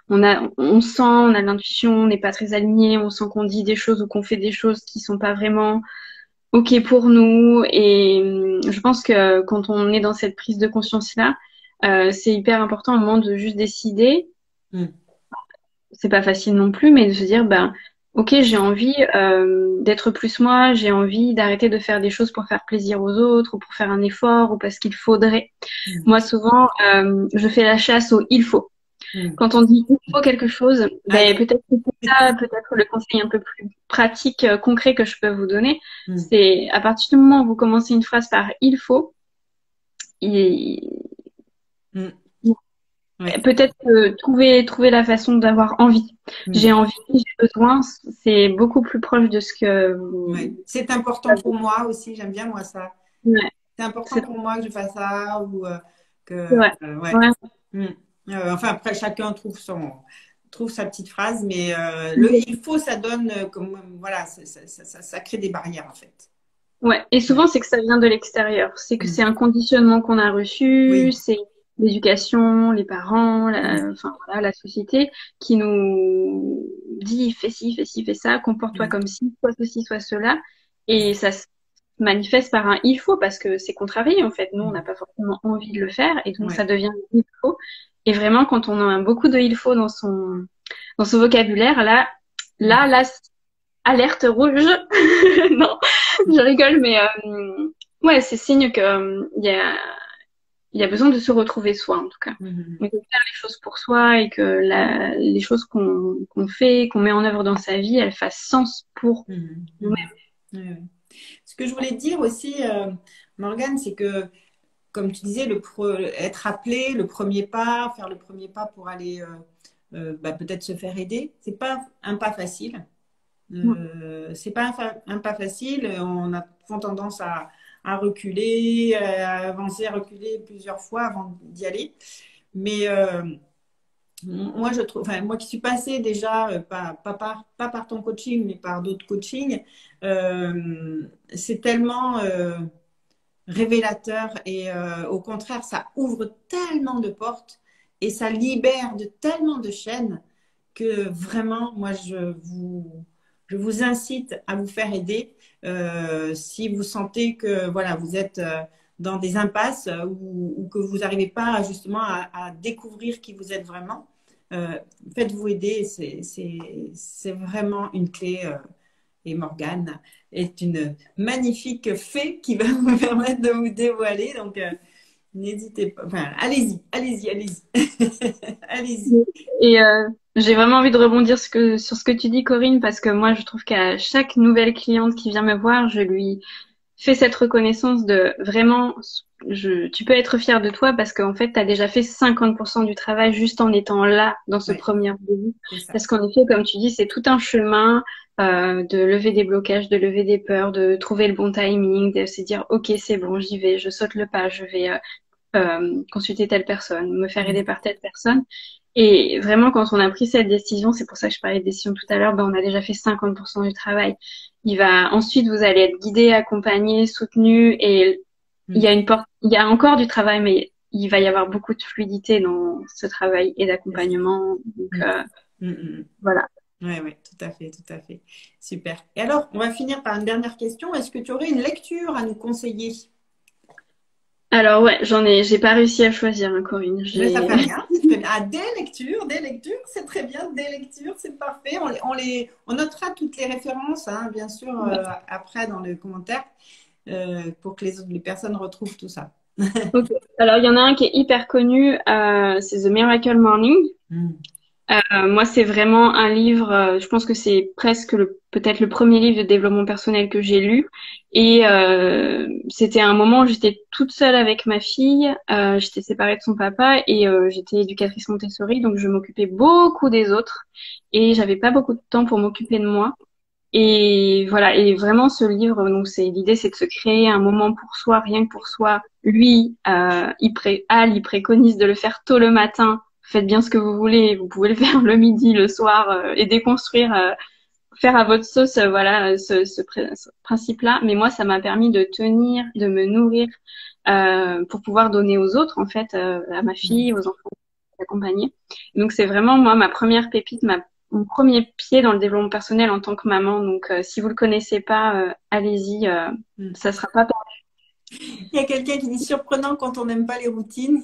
on sent, on a l'intuition, on n'est pas très aligné, on sent qu'on dit des choses ou qu'on fait des choses qui sont pas vraiment OK pour nous. Et je pense que quand on est dans cette prise de conscience-là, c'est hyper important à un moment de juste décider. Mm. C'est pas facile non plus, mais de se dire, ben, ok, j'ai envie d'être plus moi, j'ai envie d'arrêter de faire des choses pour faire plaisir aux autres ou pour faire un effort ou parce qu'il faudrait. Mm. Moi, souvent, je fais la chasse au il faut. Mm. Quand on dit il faut quelque chose, Ah, ben, peut-être que c'est ça, peut-être le conseil un peu plus pratique, concret que je peux vous donner, mm. c'est à partir du moment où vous commencez une phrase par il faut, il, Mm. Ouais. peut-être trouver la façon d'avoir envie. Mm. J'ai envie, j'ai besoin, c'est beaucoup plus proche de ce que Ouais. vous C'est important pour savez. moi aussi, j'aime bien moi ça. Ouais, C'est important c'est pour moi que je fasse ça ou ouais, ouais. ouais. Mm. Enfin après chacun trouve sa petite phrase, mais le il faut ça donne comme voilà ça crée des barrières en fait. Ouais. Et Ouais. souvent, c'est que ça vient de l'extérieur. C'est que Mm. c'est un conditionnement qu'on a reçu, Oui. c'est l'éducation, les parents, Mm. enfin voilà, la société qui nous dit fais ci, fais ci, fais ça, comporte-toi Mm. comme ci, soit ceci, soit cela. Et ça se manifeste par un il faut parce que c'est contrarié en fait. Nous, on n'a Mm. pas forcément envie de le faire et donc ça Ouais. devient il faut. Et vraiment, quand on a beaucoup de il faut dans son vocabulaire, Mm. là, alerte rouge. Non, je rigole, mais ouais, c'est signe que il y a besoin de se retrouver soi, en tout cas. Mm. Et de faire les choses pour soi et que les choses qu'on fait, qu'on met en œuvre dans sa vie, elles fassent sens pour Mm. nous-mêmes. Mm. Ouais, ouais. Ce que je voulais dire aussi, Morgane, c'est que comme tu disais, être appelé, le premier pas, faire le premier pas pour aller peut-être se faire aider, c'est pas un pas facile. C'est pas un pas facile. On a souvent tendance à reculer, à avancer, à reculer plusieurs fois avant d'y aller. Mais moi, je trouve, enfin, moi qui suis passée déjà, pas par ton coaching, mais par d'autres coachings, c'est tellement révélateur et au contraire, ça ouvre tellement de portes et ça libère de tellement de chaînes que vraiment, moi, je vous incite à vous faire aider si vous sentez que voilà, vous êtes dans des impasses ou que vous n'arrivez pas justement à découvrir qui vous êtes vraiment. Faites-vous aider, c'est vraiment une clé. Et Morgane est une magnifique fée qui va vous permettre de vous dévoiler. Donc, n'hésitez pas. Enfin, allez-y, allez-y, allez-y. Allez-y. Et j'ai vraiment envie de rebondir sur ce que tu dis, Corinne, parce que moi, je trouve qu'à chaque nouvelle cliente qui vient me voir, je lui fais cette reconnaissance de vraiment, tu peux être fier de toi parce qu'en fait, tu as déjà fait 50% du travail juste en étant là dans ce Ouais, premier début. c'est ça. Parce qu'en effet, comme tu dis, c'est tout un chemin de lever des blocages, de lever des peurs, de trouver le bon timing, de se dire, OK, c'est bon, j'y vais, je saute le pas, je vais consulter telle personne, me faire aider Mm. par telle personne. Et vraiment, quand on a pris cette décision, c'est pour ça que je parlais de décision tout à l'heure, ben, on a déjà fait 50% du travail. Ensuite, vous allez être guidé, accompagné, soutenu et il y Mm. a il y a encore du travail, mais il va y avoir beaucoup de fluidité dans ce travail et C'est ça. d'accompagnement. Donc, Mm. Mm, mm. voilà. Ouais, ouais, tout à fait, tout à fait. Super. Et alors, on va finir par une dernière question. Est-ce que tu aurais une lecture à nous conseiller? Alors, ouais, j'ai pas réussi à choisir, hein, Corinne. Mais ça fait rien, c'est très bien. Ah, des lectures, c'est très bien. Des lectures, c'est parfait. On notera toutes les références, hein, bien sûr, après dans le commentaire, pour que les personnes retrouvent tout ça. Ok. Alors, il y en a un qui est hyper connu, c'est The Miracle Morning. Mm. Moi, c'est vraiment un livre, je pense que c'est presque peut-être le premier livre de développement personnel que j'ai lu. Et c'était un moment où j'étais toute seule avec ma fille, j'étais séparée de son papa et j'étais éducatrice Montessori, donc je m'occupais beaucoup des autres et j'avais pas beaucoup de temps pour m'occuper de moi. Et voilà, et vraiment ce livre, donc c'est l'idée, c'est de se créer un moment pour soi, rien que pour soi. Lui, Al, il préconise de le faire tôt le matin. Faites bien ce que vous voulez. Vous pouvez le faire le midi, le soir, et déconstruire, faire à votre sauce, voilà, ce principe-là. Mais moi, ça m'a permis de tenir, de me nourrir, pour pouvoir donner aux autres, en fait, à ma fille, aux enfants accompagner. Donc c'est vraiment moi ma première pépite, mon premier pied dans le développement personnel en tant que maman. Donc si vous le connaissez pas, allez-y, Mm. ça sera pas. Il y a quelqu'un qui dit surprenant quand on n'aime pas les routines.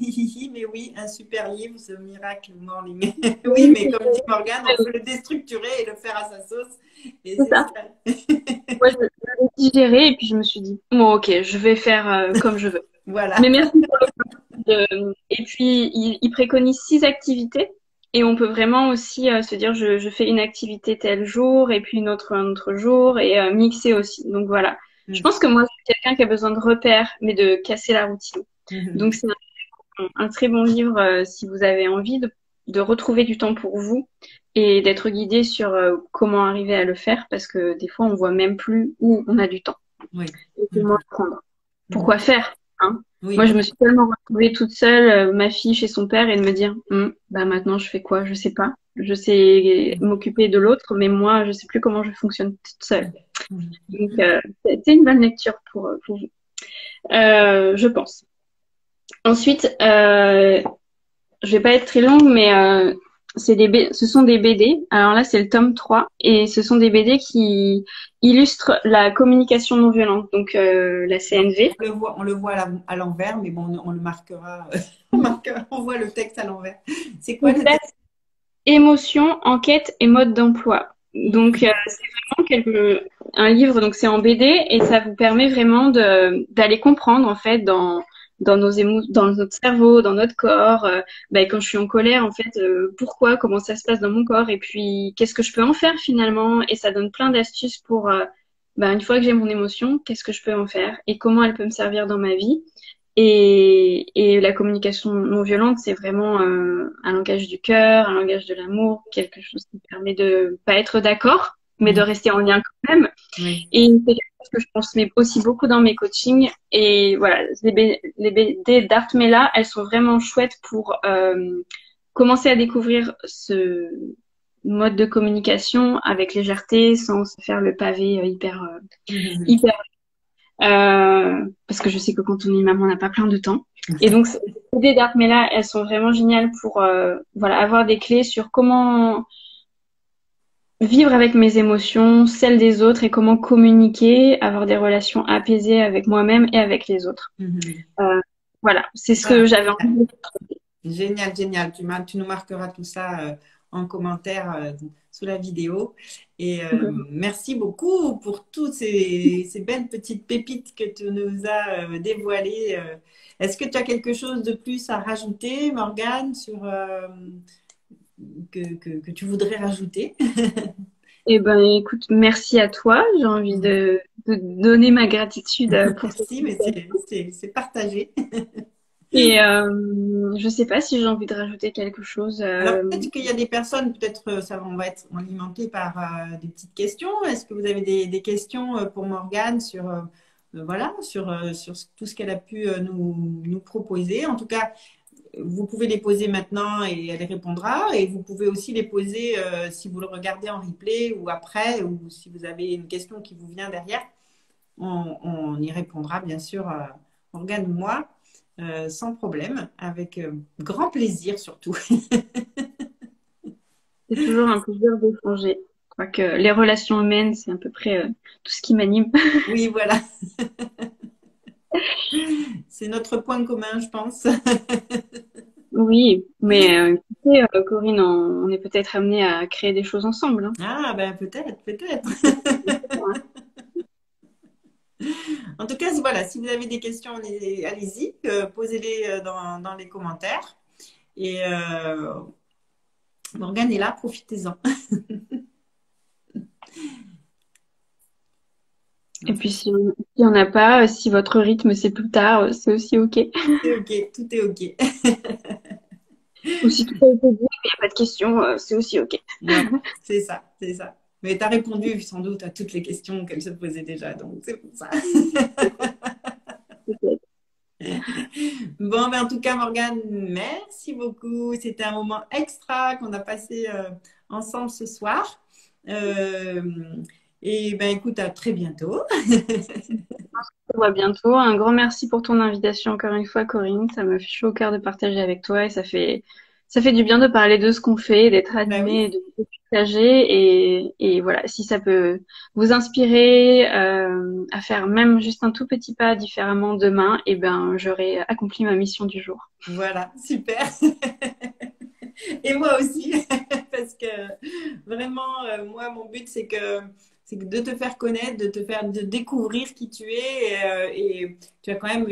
Mais oui, un super livre, ce Miracle Morning. Oui, Oui, mais comme dit Morgane, on peut le déstructurer et le faire à sa sauce. Et c'est c'est ça. ça. Moi je l'ai digéré et puis je me suis dit bon ok, je vais faire comme je veux. Mais Voilà. merci pour et puis il préconise 6 activités. Et on peut vraiment aussi se dire je fais une activité tel jour et puis une autre un autre jour et mixer aussi. Donc voilà. Je Mm. pense que moi, je suis quelqu'un qui a besoin de repères, mais de casser la routine. Donc Mhm. c'est un très bon livre si vous avez envie de retrouver du temps pour vous et d'être guidé sur comment arriver à le faire, parce que des fois, on voit même plus où on a du temps Oui. et comment Mhm. le prendre. Mhm. Pourquoi faire, hein? Oui, Moi, je voilà. me suis tellement retrouvée toute seule, ma fille chez son père, et de me dire, bah maintenant, je fais quoi? Je sais pas. Je sais m'occuper de l'autre, mais moi, je sais plus comment je fonctionne toute seule. Mhm. Donc, c'est une bonne lecture pour vous, je pense. Ensuite, je vais pas être très longue, mais ce sont des BD. Alors là, c'est le tome 3, et ce sont des BD qui illustrent la communication non violente, donc la Alors, CNV. on le voit à l'envers, mais bon, on le marquera, on voit le texte à l'envers. C'est quoi le texte? Émotion, enquête et mode d'emploi. Donc, Mhm. c'est vraiment un livre, donc c'est en BD et ça vous permet vraiment d'aller comprendre en fait dans dans notre cerveau, dans notre corps. Ben, quand je suis en colère, en fait, pourquoi, comment ça se passe dans mon corps et puis qu'est-ce que je peux en faire finalement. Et ça donne plein d'astuces pour, ben, une fois que j'ai mon émotion, qu'est-ce que je peux en faire et comment elle peut me servir dans ma vie. Et la communication non violente, c'est vraiment un langage du cœur, un langage de l'amour, quelque chose qui permet de pas être d'accord, mais de Mhm. rester en lien quand même. Oui. Et c'est quelque chose que je transmets aussi beaucoup dans mes coachings. Et voilà, les BD d'Artmela, elles sont vraiment chouettes pour commencer à découvrir ce mode de communication avec légèreté, sans se faire le pavé Mhm. hyper parce que je sais que quand on est maman, on n'a pas plein de temps. Et donc, ces idées d'Artmela, elles sont vraiment géniales pour voilà, avoir des clés sur comment vivre avec mes émotions, celles des autres, et comment communiquer, avoir des relations apaisées avec moi-même et avec les autres. Mhm. Euh, voilà, c'est ce Ah, que j'avais envie de génial, génial. Tu nous marqueras tout ça en commentaire sous la vidéo. Et dire. merci beaucoup pour toutes ces belles petites pépites que tu nous as dévoilées. Est-ce que tu as quelque chose de plus à rajouter, Morgane, que tu voudrais rajouter? Eh ben, écoute, merci à toi. J'ai envie de donner ma gratitude pour cette Merci, mais invitation. c'est partagé. Et je sais pas si j'ai envie de rajouter quelque chose. Alors peut-être qu'il y a des personnes, peut-être ça, on va être alimenté par des petites questions. Est-ce que vous avez des questions pour Morgane sur, voilà, sur tout ce qu'elle a pu nous proposer? En tout cas, vous pouvez les poser maintenant et elle répondra. Et vous pouvez aussi les poser si vous le regardez en replay ou après, ou si vous avez une question qui vous vient derrière. On y répondra bien sûr, Morgane ou moi, sans problème, avec grand plaisir surtout. C'est toujours un plaisir d'échanger. Je crois que les relations humaines, c'est à peu près tout ce qui m'anime. Oui, voilà. C'est notre point commun, je pense. Oui, mais tu sais, Corinne, on est peut-être amené à créer des choses ensemble, hein. Ah, ben peut-être, peut-être. En tout cas, voilà, si vous avez des questions, allez-y, posez-les dans les commentaires. Et Morgane est là, profitez-en. Et puis, si on n'y en a pas, si votre rythme c'est plus tard, c'est aussi OK. C'est OK, tout est OK. Ou si tout a été dit, il n'y a pas de questions, c'est aussi OK. Ouais, c'est ça, c'est ça. Mais tu as répondu sans doute à toutes les questions qu'elle se posait déjà, donc c'est pour ça. Bon, mais en tout cas, Morgane, merci beaucoup. C'était un moment extra qu'on a passé ensemble ce soir. Euh, et ben écoute, à très bientôt. On se voit bientôt. Un grand merci pour ton invitation encore une fois, Corinne. Ça me fait chaud au cœur de partager avec toi et ça fait du bien de parler de ce qu'on fait, d'être Ben oui, animé, de partager et voilà, si ça peut vous inspirer à faire même juste un tout petit pas différemment demain, et ben j'aurai accompli ma mission du jour. voilà, super. Et moi aussi, parce que vraiment, moi, mon but, c'est que de te faire connaître, de te faire de découvrir qui tu es. Et tu as quand même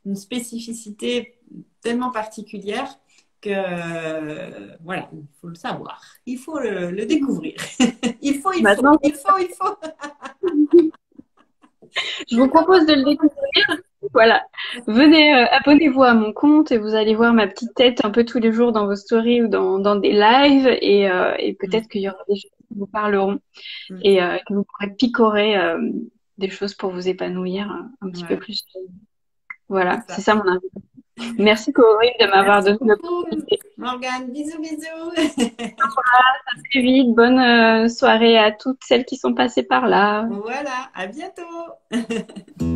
une spécificité tellement particulière que, voilà, il faut le savoir. Il faut le découvrir. Il faut, il faut, Maintenant, il faut, il faut. je vous propose de le découvrir. Voilà. Venez, abonnez-vous à mon compte et vous allez voir ma petite tête un peu tous les jours dans vos stories ou dans des lives et peut-être qu'il y aura des choses qui vous parleront et que vous pourrez picorer des choses pour vous épanouir un petit peu Voilà, plus. c'est Voilà, c'est ça. ça mon avis. Merci Corinne de m'avoir Merci donné beaucoup, l'opportunité. Morgane. Bisous, bisous. Très vite, bonne soirée à toutes celles qui sont passées par là. Voilà, à bientôt.